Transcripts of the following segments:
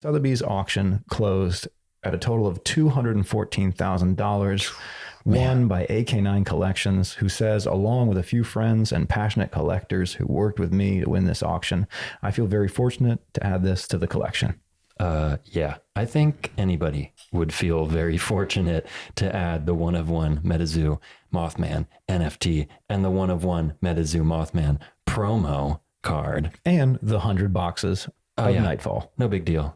Sotheby's auction closed at a total of $214,000, won by AK9 Collections, who says, along with a few friends and passionate collectors who worked with me to win this auction, I feel very fortunate to add this to the collection. Yeah, I think anybody would feel very fortunate to add the one of one MetaZoo Mothman NFT and the one of one MetaZoo Mothman promo card. And the 100 boxes of Nightfall. No big deal.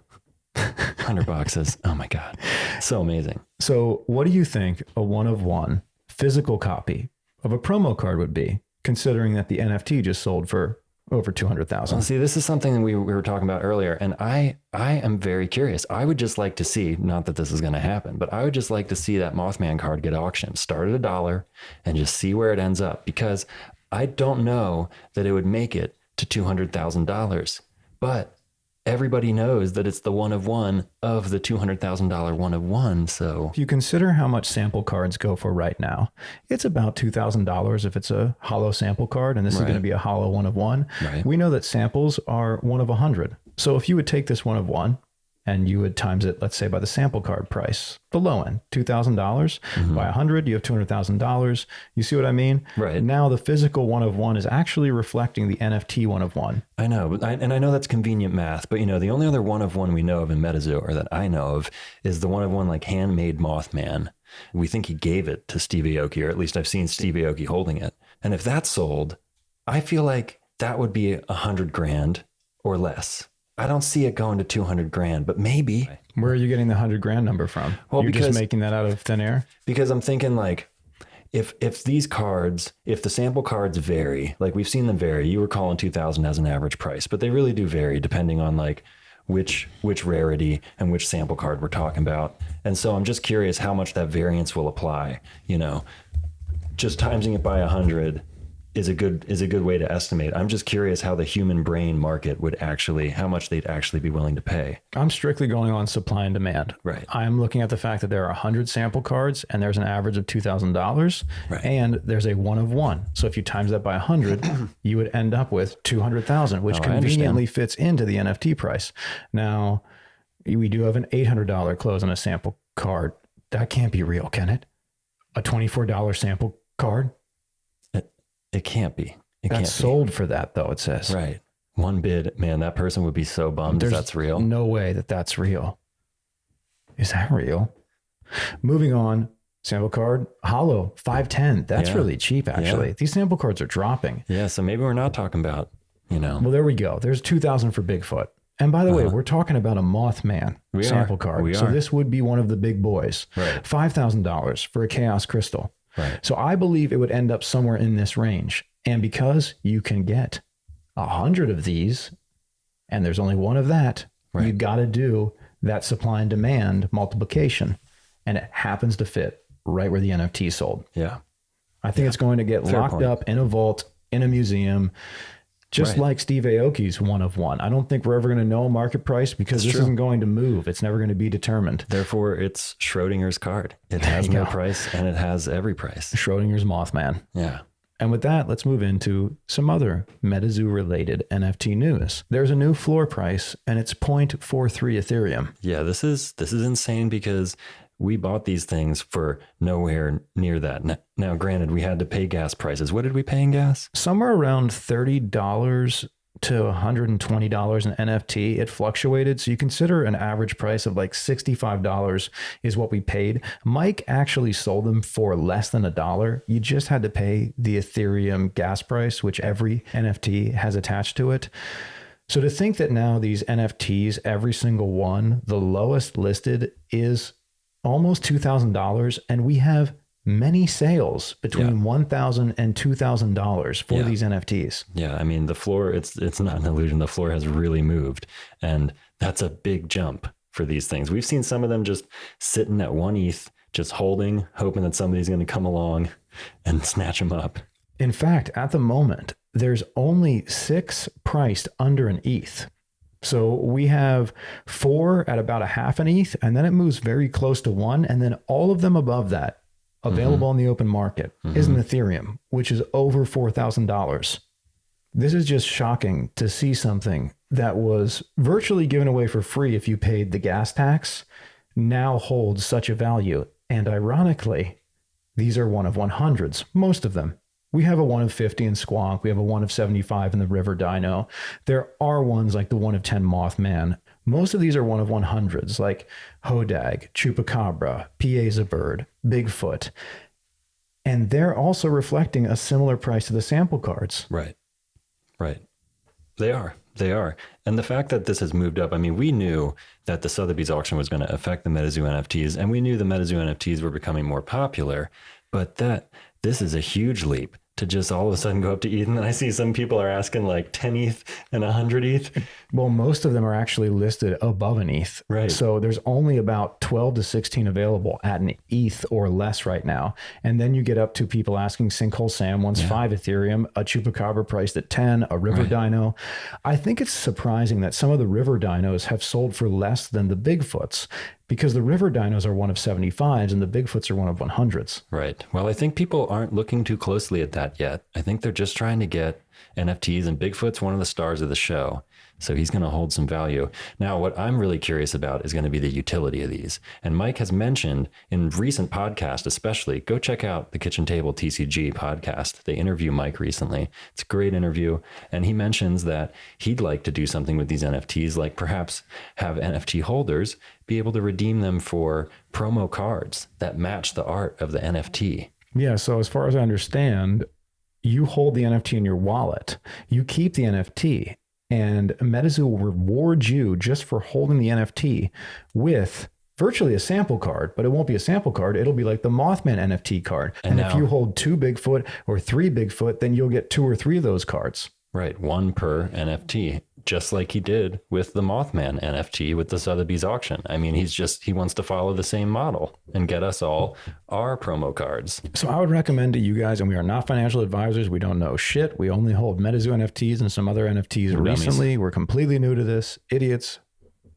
100 boxes. Oh my God. So amazing. So what do you think a one of one physical copy of a promo card would be, considering that the NFT just sold for over 200,000? Well, see, this is something we were talking about earlier, and I am very curious. I would just like to see, not that this is going to happen, but I would just like to see that Mothman card get auctioned, start at $1 and just see where it ends up, because I don't know that it would make it to $200,000, but everybody knows that it's the one of one of the $200,000 one of one. So if you consider how much sample cards go for right now, it's about $2,000 if it's a hollow sample card, and this is going to be a hollow one of one. Right. We know that samples are one of 100. So if you would take this one of one and you would times it, let's say, by the sample card price, the low end, $2,000 by 100, you have $200,000. You see what I mean? Right. Now the physical one of one is actually reflecting the NFT one of one. I know, but I know that's convenient math, but the only other one of one we know of in MetaZoo, or that I know of, is the one of one like handmade Mothman. We think he gave it to Steve Aoki, or at least I've seen Steve Aoki holding it. And if that sold, I feel like that would be $100,000 or less. I don't see it going to $200,000, but maybe. Where are you getting the $100,000 number from? Well, You're because, just making that out of thin air? Because I'm thinking like, if these cards, if the sample cards vary, like we've seen them vary, you were calling 2,000 as an average price, but they really do vary depending on like which rarity and which sample card we're talking about. And so I'm just curious how much that variance will apply. Just timesing it by 100 is a good way to estimate. I'm just curious how the human brain market would how much they'd actually be willing to pay. I'm strictly going on supply and demand. Right. I'm looking at the fact that there are 100 sample cards and there's an average of $2,000, and there's a one of one. So if you times that by 100, you would end up with 200,000, which conveniently fits into the NFT price. Now, we do have an $800 close on a sample card. That can't be real, can it? A $24 sample card? It can't be. That's sold for that, though, it says. Right. One bid, man, that person would be so bummed if that's real. No way that that's real. Is that real? Moving on, sample card, hollow, 510. That's really cheap, actually. Yeah. These sample cards are dropping. Yeah, so maybe we're not talking about, Well, there we go. There's 2,000 for Bigfoot. And by the way, we're talking about a Mothman sample card. So this would be one of the big boys. Right. $5,000 for a Chaos Crystal. Right. So I believe it would end up somewhere in this range. And because you can get 100 of these, and there's only one of that, you got to do that supply and demand multiplication. And it happens to fit right where the NFT sold. Yeah. I think it's going to get locked up in a vault, in a museum, just like Steve Aoki's one of one. I don't think we're ever going to know a market price because this isn't going to move. It's never going to be determined. Therefore, it's Schrodinger's card. It has no price and it has every price. Schrodinger's Mothman. Yeah. And with that, let's move into some other MetaZoo related NFT news. There's a new floor price and it's 0.43 Ethereum. Yeah, this is insane because we bought these things for nowhere near that. Now, granted, we had to pay gas prices. What did we pay in gas? Somewhere around $30 to $120 in NFT. It fluctuated. So you consider an average price of like $65 is what we paid. Mike actually sold them for less than $1. You just had to pay the Ethereum gas price, which every NFT has attached to it. So to think that now these NFTs, every single one, the lowest listed is almost $2,000, and we have many sales between $1,000 and $2,000 for these NFTs. Yeah, I mean, the floor, it's not an illusion. The floor has really moved, and that's a big jump for these things. We've seen some of them just sitting at 1 ETH, just holding, hoping that somebody's going to come along and snatch them up. In fact, at the moment, there's only 6 priced under an ETH. So we have 4 at about a half an ETH, and then it moves very close to 1. And then all of them above that, available in the open market, is an Ethereum, which is over $4,000. This is just shocking to see something that was virtually given away for free if you paid the gas tax now holds such a value. And ironically, these are 1 of 100s, most of them. We have a 1 of 50 in Squonk. We have a 1 of 75 in the River Dino. There are ones like the 1 of 10 Mothman. Most of these are 1 of 100s, like Hodag, Chupacabra, Pieza-Bird, Bigfoot. And they're also reflecting a similar price to the sample cards. Right. They are. And the fact that this has moved up, I mean, we knew that the Sotheby's auction was going to affect the MetaZoo NFTs, and we knew the MetaZoo NFTs were becoming more popular, but this is a huge leap to just all of a sudden go up to ETH. And I see some people are asking like 10 ETH and 100 ETH. Well, most of them are actually listed above an ETH. Right. So there's only about 12 to 16 available at an ETH or less right now. And then you get up to people asking Sinkhole Sam wants 5 Ethereum, a Chupacabra priced at 10, a River Dino. I think it's surprising that some of the River Dinos have sold for less than the Bigfoots, because the River Dinos are 1 of 75s and the Bigfoots are 1 of 100s. Right. Well, I think people aren't looking too closely at that yet. I think they're just trying to get NFTs, and Bigfoot's one of the stars of the show. So he's going to hold some value. Now, what I'm really curious about is going to be the utility of these. And Mike has mentioned in recent podcasts, especially, go check out the KitchenTableTCG podcast. They interview Mike recently. It's a great interview. And he mentions that he'd like to do something with these NFTs, like perhaps have NFT holders be able to redeem them for promo cards that match the art of the NFT. Yeah. So as far as I understand, you hold the NFT in your wallet, you keep the NFT, and MetaZoo will reward you just for holding the NFT with virtually a sample card, but it won't be a sample card. It'll be like the Mothman NFT card. And if you hold 2 Bigfoot or 3 Bigfoot, then you'll get 2 or 3 of those cards. Right. 1 per NFT, just like he did with the Mothman NFT with the Sotheby's auction. I mean, he wants to follow the same model and get us all our promo cards. So I would recommend to you guys, and we are not financial advisors. We don't know shit. We only hold MetaZoo NFTs and some other NFTs recently. We're completely new to this. Idiots.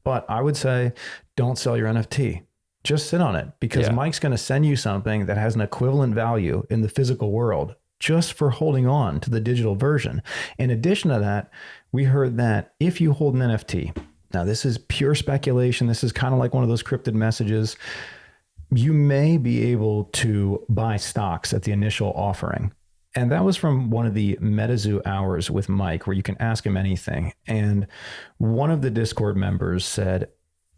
But I would say don't sell your NFT. Just sit on it, because Mike's going to send you something that has an equivalent value in the physical world just for holding on to the digital version. In addition to that, we heard that if you hold an NFT, now this is pure speculation, this is kind of like one of those cryptid messages, you may be able to buy stocks at the initial offering. And that was from one of the MetaZoo hours with Mike, where you can ask him anything. And one of the Discord members said,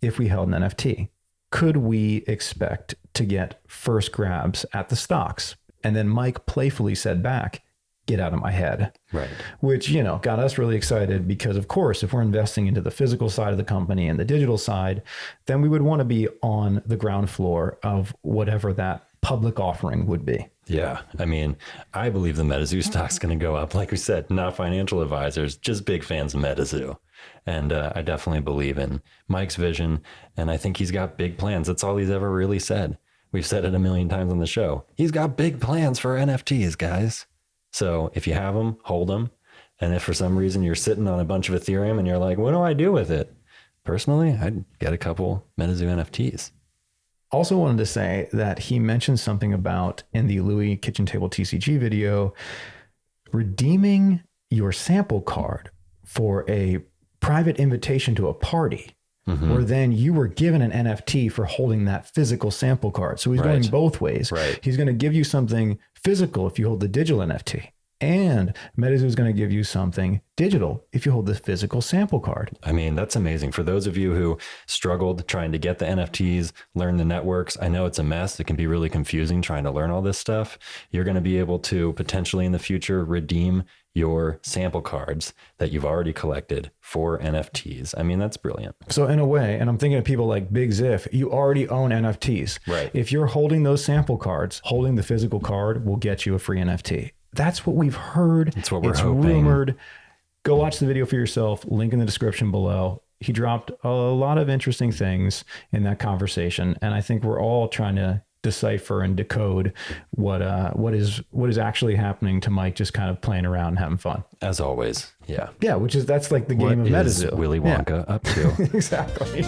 if we held an NFT, could we expect to get first grabs at the stocks? And then Mike playfully said back, get out of my head. Right. Which, got us really excited, because of course, if we're investing into the physical side of the company and the digital side, then we would want to be on the ground floor of whatever that public offering would be. Yeah. I mean, I believe the MetaZoo stock's going to go up. Like we said, not financial advisors, just big fans of MetaZoo. And I definitely believe in Mike's vision. And I think he's got big plans. That's all he's ever really said. We've said it a million times on the show. He's got big plans for NFTs, guys. So if you have them, hold them. And if for some reason you're sitting on a bunch of Ethereum and you're like, what do I do with it? Personally, I'd get a couple MetaZoo NFTs. Also wanted to say that he mentioned something about, in the Louis Kitchen Table TCG video, redeeming your sample card for a private invitation to a party. Mm-hmm. Where then you were given an NFT for holding that physical sample card. So he's going both ways. Right. He's going to give you something physical if you hold the digital NFT. And MetaZoo is going to give you something digital if you hold the physical sample card. I mean, that's amazing. For those of you who struggled trying to get the NFTs, learn the networks, I know it's a mess. It can be really confusing trying to learn all this stuff. You're going to be able to potentially in the future redeem your sample cards that you've already collected for NFTs. I mean, that's brilliant. So in a way, and I'm thinking of people like Big Ziff, you already own NFTs. Right. If you're holding those sample cards, holding the physical card will get you a free NFT. That's what we've heard. That's what we're it's hoping. Rumored. Go watch the video for yourself. Link in the description below. He dropped a lot of interesting things in that conversation. And I think we're all trying to decipher and decode what is actually happening to Mike just kind of playing around and having fun. As always. Yeah. Yeah, that's like the game of MetaZoo. Willy Wonka up to? Exactly.